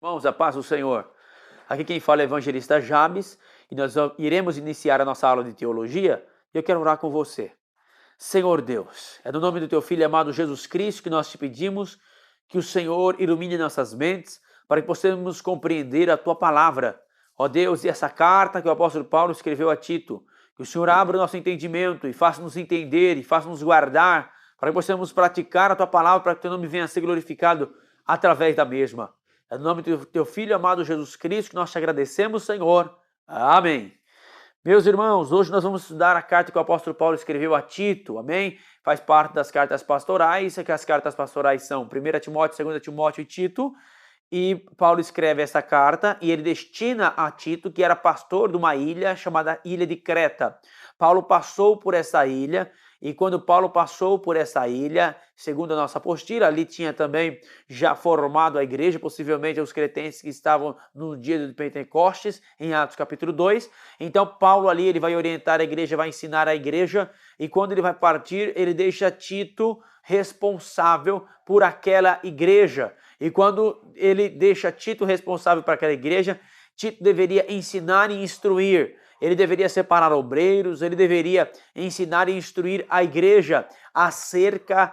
Irmãos, a paz do Senhor. Aqui quem fala é o evangelista Jabes e nós iremos iniciar a nossa aula de teologia e eu quero orar com você. Senhor Deus, é no nome do teu Filho amado Jesus Cristo que nós te pedimos que o Senhor ilumine nossas mentes para que possamos compreender a tua palavra. Ó Deus, e essa carta que o apóstolo Paulo escreveu a Tito, que o Senhor abra o nosso entendimento e faça-nos entender e faça-nos guardar para que possamos praticar a tua palavra para que o teu nome venha a ser glorificado através da mesma. É no nome do teu Filho amado Jesus Cristo que nós te agradecemos, Senhor. Amém. Meus irmãos, hoje nós vamos estudar a carta que o apóstolo Paulo escreveu a Tito, amém? Faz parte das cartas pastorais, que as cartas pastorais são 1 Timóteo, 2 Timóteo e Tito, e Paulo escreve essa carta e ele destina a Tito, que era pastor de uma ilha chamada Ilha de Creta. Paulo passou por essa ilha, e quando Paulo passou por essa ilha, segundo a nossa apostila, ali tinha também já formado a igreja, possivelmente os cretenses que estavam no dia de Pentecostes, em Atos capítulo 2. Então Paulo ali ele vai orientar a igreja, vai ensinar a igreja, e quando ele vai partir, ele deixa Tito responsável por aquela igreja. E quando ele deixa Tito responsável por aquela igreja, Tito deveria ensinar e instruir. Ele deveria separar obreiros, ele deveria ensinar e instruir a igreja acerca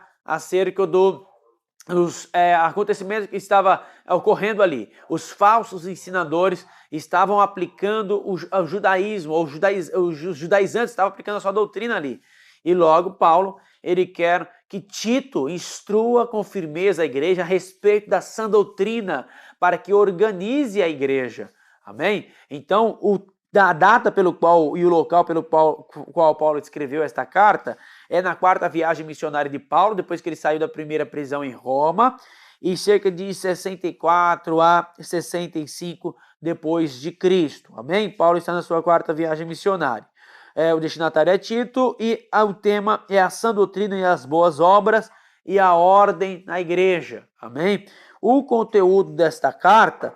dos acontecimentos que estavam ocorrendo ali. Os falsos ensinadores estavam aplicando o judaísmo, os judaizantes estavam aplicando a sua doutrina ali. E logo Paulo, ele quer que Tito instrua com firmeza a igreja a respeito da sã doutrina, para que organize a igreja. Amém? Então, a data pelo qual e o local pelo qual Paulo escreveu esta carta é na quarta viagem missionária de Paulo, depois que ele saiu da primeira prisão em Roma, e cerca de 64 a 65 depois de Cristo. Amém? Paulo está na sua quarta viagem missionária. O destinatário é Tito e o tema é a sã doutrina e as boas obras e a ordem na igreja. Amém? O conteúdo desta carta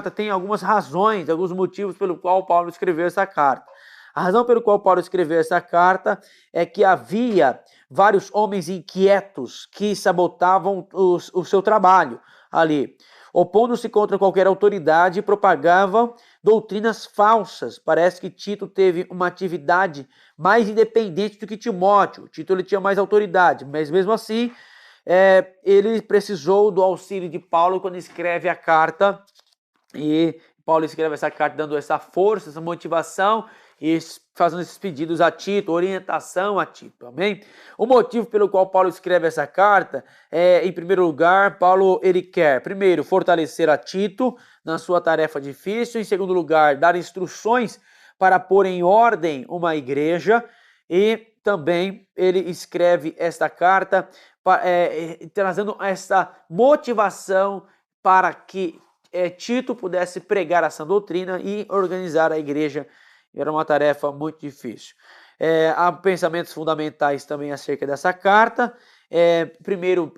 tem algumas razões, alguns motivos pelo qual Paulo escreveu essa carta. A razão pelo qual Paulo escreveu essa carta é que havia vários homens inquietos que sabotavam o seu trabalho ali, opondo-se contra qualquer autoridade e propagavam doutrinas falsas. Parece que Tito teve uma atividade mais independente do que Timóteo. Tito ele tinha mais autoridade, mas mesmo assim ele precisou do auxílio de Paulo quando escreve a carta, e Paulo escreve essa carta dando essa força, essa motivação e fazendo esses pedidos a Tito, orientação a Tito, amém? O motivo pelo qual Paulo escreve essa carta é, em primeiro lugar, Paulo ele quer, primeiro, fortalecer a Tito na sua tarefa difícil, em segundo lugar, dar instruções para pôr em ordem uma igreja, e também ele escreve esta carta trazendo essa motivação para que Tito pudesse pregar a sã doutrina e organizar a igreja. Era uma tarefa muito difícil. Há pensamentos fundamentais também acerca dessa carta. Primeiro,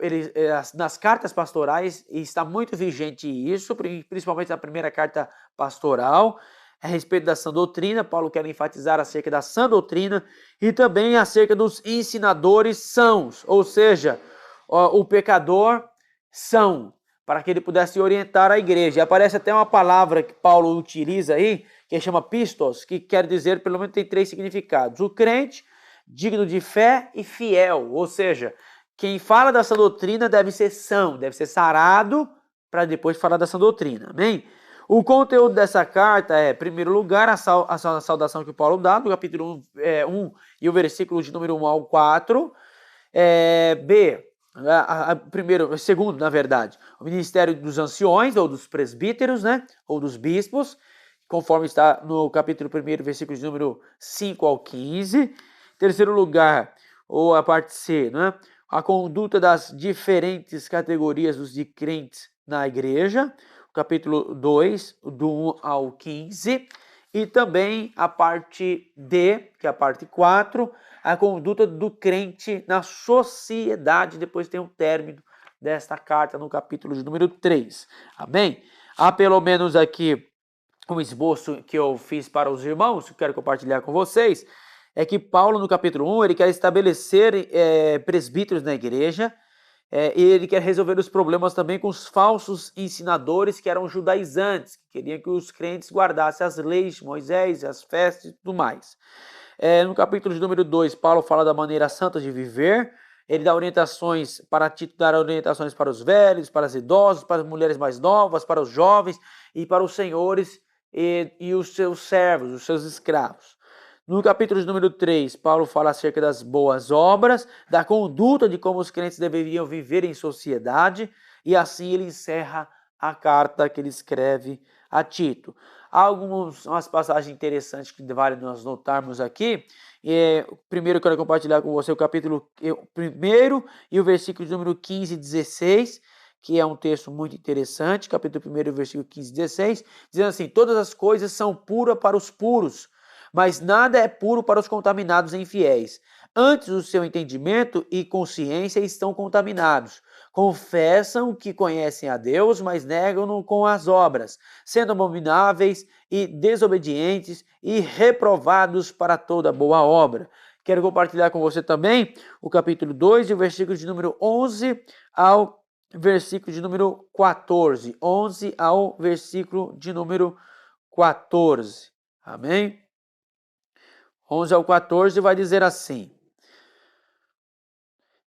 nas cartas pastorais, está muito vigente isso, principalmente na primeira carta pastoral, a respeito da sã doutrina. Paulo quer enfatizar acerca da sã doutrina e também acerca dos ensinadores sãos, ou seja, o pecador são, para que ele pudesse orientar a igreja. E aparece até uma palavra que Paulo utiliza aí, que chama pistos, que quer dizer, pelo menos tem 3 significados. O crente, digno de fé e fiel, ou seja, quem fala da sã doutrina deve ser são, deve ser sarado, para depois falar da sã doutrina, amém? O conteúdo dessa carta é, em primeiro lugar, a saudação que Paulo dá, no capítulo 1 e o versículo de número 1 ao 4. Segundo, na verdade, o ministério dos anciões, ou dos presbíteros, né, ou dos bispos, conforme está no capítulo 1, versículo de número 5 ao 15. Em terceiro lugar, ou a parte C, né, a conduta das diferentes categorias dos de crentes na igreja, capítulo 2, do 1 ao 15, e também a parte D, que é a parte 4, a conduta do crente na sociedade, depois tem um término desta carta no capítulo de número 3, amém? Há pelo menos aqui um esboço que eu fiz para os irmãos, que eu quero compartilhar com vocês, é que Paulo no capítulo 1, ele quer estabelecer presbíteros na igreja, E ele quer resolver os problemas também com os falsos ensinadores que eram judaizantes, que queriam que os crentes guardassem as leis de Moisés, as festas e tudo mais. No capítulo de número 2, Paulo fala da maneira santa de viver. Ele dá orientações para Tito, dar orientações para os velhos, para os idosos, para as mulheres mais novas, para os jovens e para os senhores e os seus servos, os seus escravos. No capítulo de número 3, Paulo fala acerca das boas obras, da conduta de como os crentes deveriam viver em sociedade, e assim ele encerra a carta que ele escreve a Tito. Há umas passagens interessantes que vale nós notarmos aqui. Primeiro eu quero compartilhar com você o capítulo 1 e o versículo de número 15 e 16, que é um texto muito interessante, capítulo 1, versículo 15 e 16, dizendo assim: todas as coisas são puras para os puros, mas nada é puro para os contaminados e infiéis. Antes o seu entendimento e consciência estão contaminados. Confessam que conhecem a Deus, mas negam-no com as obras, sendo abomináveis e desobedientes e reprovados para toda boa obra. Quero compartilhar com você também o capítulo 2 e o versículo de número 11 ao versículo de número 14. 11 ao versículo de número 14. Amém? 11 ao 14 vai dizer assim: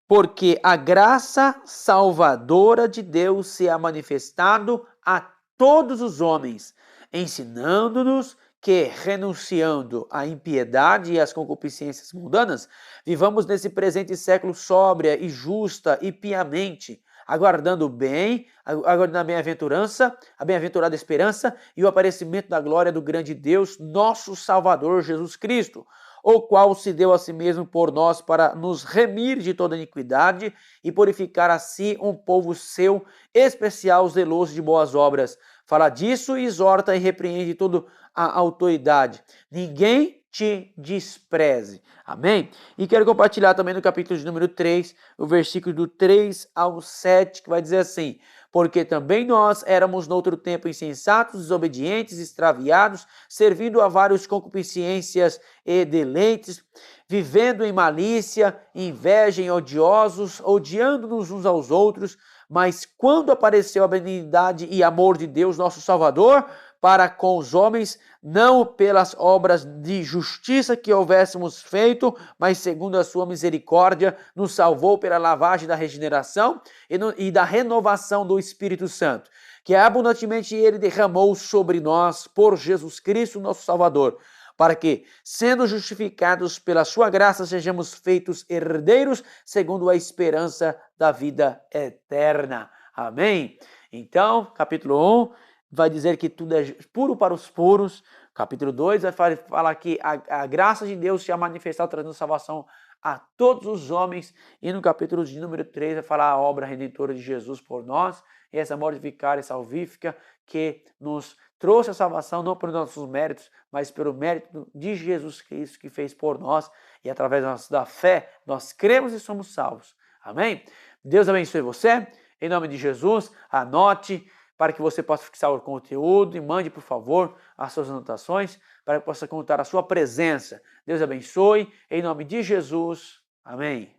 porque a graça salvadora de Deus se é manifestado a todos os homens, ensinando-nos que, renunciando à impiedade e às concupiscências mundanas, vivamos nesse presente século sóbria e justa e piamente, aguardando o bem, aguardando a bem-aventurança, a bem-aventurada esperança e o aparecimento da glória do grande Deus, nosso Salvador Jesus Cristo, o qual se deu a si mesmo por nós para nos remir de toda iniquidade e purificar a si um povo seu, especial, zeloso de boas obras. Fala disso e exorta e repreende toda a autoridade. Ninguém te despreze. Amém? E quero compartilhar também no capítulo de número 3, o versículo do 3 ao 7, que vai dizer assim: porque também nós éramos noutro tempo insensatos, desobedientes, extraviados, servindo a várias concupiscências e deleites, vivendo em malícia, inveja e odiosos, odiando-nos uns aos outros. Mas quando apareceu a benignidade e amor de Deus, nosso Salvador, para com os homens, não pelas obras de justiça que houvéssemos feito, mas segundo a sua misericórdia, nos salvou pela lavagem da regeneração e da renovação do Espírito Santo, que abundantemente ele derramou sobre nós por Jesus Cristo, nosso Salvador, para que, sendo justificados pela sua graça, sejamos feitos herdeiros segundo a esperança da vida eterna. Amém? Então, capítulo 1 vai dizer que tudo é puro para os puros. Capítulo 2 vai falar que a graça de Deus se é manifestada trazendo salvação a todos os homens. E no capítulo de número 3 vai falar a obra redentora de Jesus por nós, e essa mortificária e salvífica que nos trouxe a salvação não por nossos méritos, mas pelo mérito de Jesus Cristo que fez por nós, e através da fé nós cremos e somos salvos. Amém? Deus abençoe você. Em nome de Jesus, anote para que você possa fixar o conteúdo e mande, por favor, as suas anotações para que possa contar a sua presença. Deus abençoe. Em nome de Jesus. Amém.